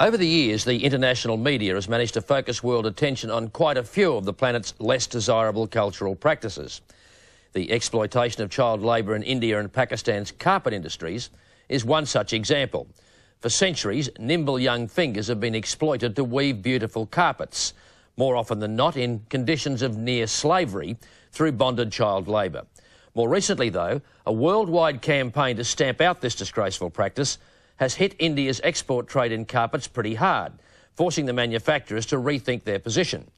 Over the years, the international media has managed to focus world attention on quite a few of the planet's less desirable cultural practices. The exploitation of child labour in India and Pakistan's carpet industries is one such example. For centuries, nimble young fingers have been exploited to weave beautiful carpets, more often than not in conditions of near slavery through bonded child labour. More recently, though, a worldwide campaign to stamp out this disgraceful practice has hit India's export trade in carpets pretty hard, forcing the manufacturers to rethink their position.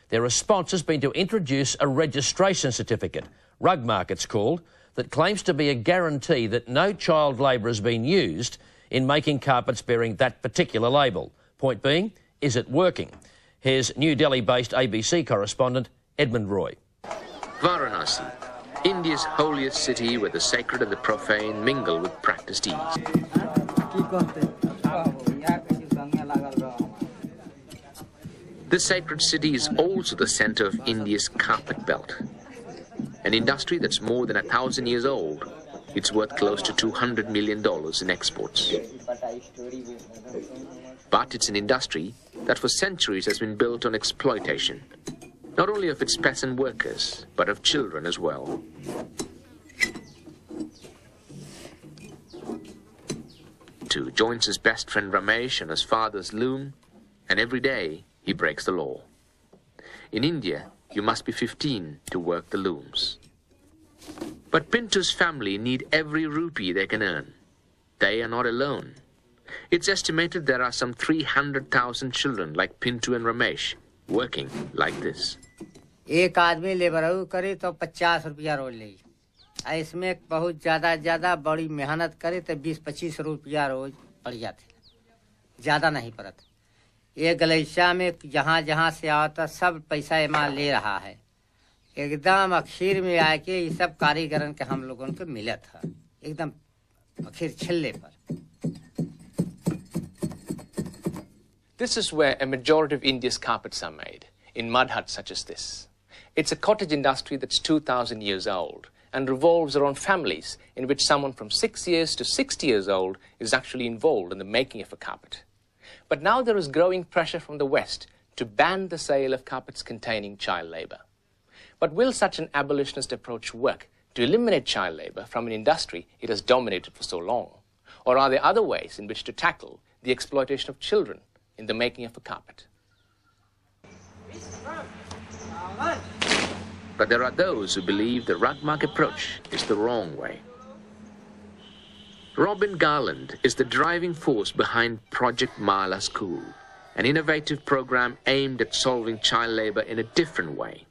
Their response has been to introduce a registration certificate, rug markets called, that claims to be a guarantee that no child labour has been used in making carpets bearing that particular label. Point being, is it working? Here's New Delhi-based ABC correspondent Edmund Roy. Varanasi, India's holiest city where the sacred and the profane mingle with practiced ease. This sacred city is also the centre of India's carpet belt, an industry that's more than 1,000 years old. It's worth close to $200 million in exports. But it's an industry that for centuries has been built on exploitation, not only of its peasant workers, but of children as well. Pintu joins his best friend Ramesh on his father's loom, and every day he breaks the law. In India, you must be 15 to work the looms. But Pintu's family need every rupee they can earn. They are not alone. It's estimated there are some 300,000 children like Pintu and Ramesh working like this. एक आदमी labour करे तो 50 रुपया रोज ले, इसमें बहुत ज्यादा बड़ी मेहनत करे तो 20-25 रुपया रोज पड़ जाते, ज्यादा नहीं पड़ता। ये गलेशिया में जहाँ से आता सब पैसा एमा ले रहा है, एकदम आखिर में आके ये सब कारीगरन के हम लोगों को मिला था, एकदम आखिर छिल्ले पर। This is where a majority of India's carpets are made, in mud huts such as this. It's a cottage industry that's 2,000 years old and revolves around families in which someone from 6 years to 60 years old is actually involved in the making of a carpet. But now there is growing pressure from the West to ban the sale of carpets containing child labour. But will such an abolitionist approach work to eliminate child labour from an industry it has dominated for so long? Or are there other ways in which to tackle the exploitation of children in the making of a carpet? But there are those who believe the rugmark approach is the wrong way. Robin Garland is the driving force behind Project Mala School, an innovative program aimed at solving child labour in a different way.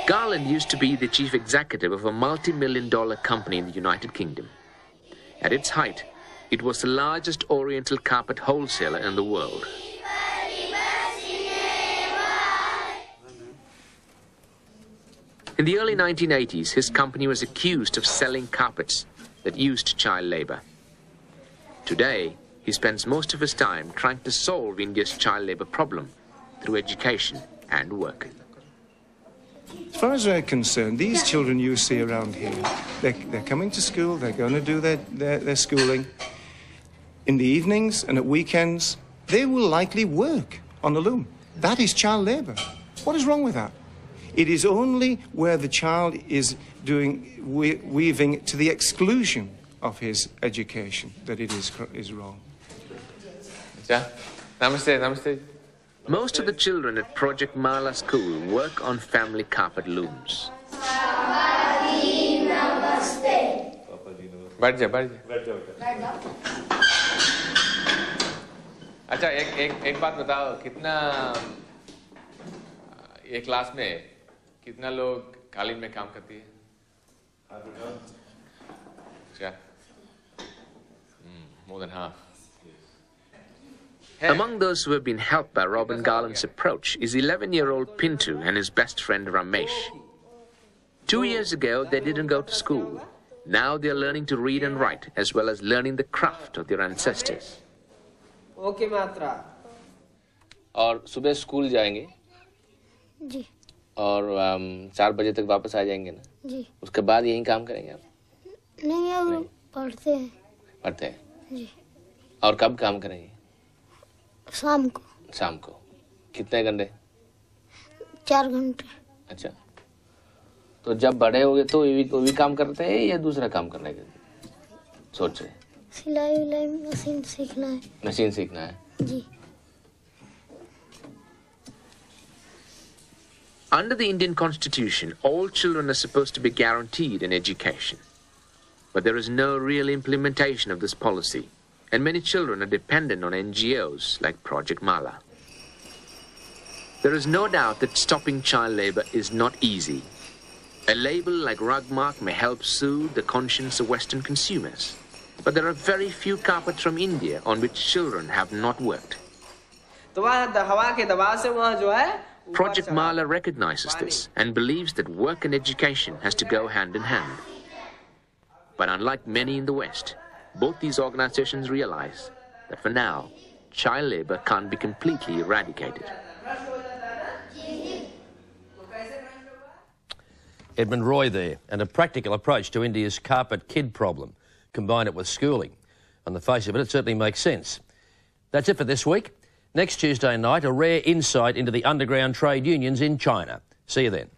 Garland used to be the chief executive of a multi-million-dollar company in the United Kingdom. At its height, it was the largest oriental carpet wholesaler in the world. In the early 1980s, his company was accused of selling carpets that used child labour. Today, he spends most of his time trying to solve India's child labour problem through education and work. As far as we're concerned, these children you see around here, they're coming to school, they're going to do their schooling. In the evenings and at weekends, they will likely work on the loom. That is child labour. What is wrong with that? It is only where the child is doing weaving to the exclusion of his education that it is wrong. Namaste, namaste. Most of the children at Project Mala School work on family carpet looms. बैठ जा। अच्छा एक बात बताओ, कितना ये class में कितना लोग कालीन में काम करती है? अच्छा, more than half. Among those who have been helped by Robin Garland's approach is 11-year-old Pintu and his best friend Ramesh. 2 years ago, they didn't go to school. Now they are learning to read and write, as well as learning the craft of their ancestors. Okay, मात्रा। और सुबह school जाएंगे जी, और 4 बजे तक वापस आ जाएंगे ना जी। उसके बाद यही काम करेंगे आप? नहीं, अब पढ़ते हैं। पढ़ते हैं। जी। और कब काम करेंगे? शाम को। शाम को। कितने घंटे? 4 घंटे। अच्छा, तो जब बड़े होगे तो वो भी काम करते हैं या दूसरा काम करने के सोच रहे? सिलाई उलाई मशीन सीखना है। मशीन सीखना है जी। Under the Indian Constitution, all children are supposed to be guaranteed an education. But there is no real implementation of this policy, and many children are dependent on NGOs like Project Mala. There is no doubt that stopping child labor is not easy. A label like rugmark may help soothe the conscience of Western consumers. But there are very few carpets from India on which children have not worked. Project Mala recognizes this and believes that work and education has to go hand in hand. But unlike many in the West, both these organizations realize that for now, child labor can't be completely eradicated. Edmund Roy there, and a practical approach to India's carpet kid problem. Combine it with schooling. On the face of it, it certainly makes sense. That's it for this week. Next Tuesday night, a rare insight into the underground trade unions in China. See you then.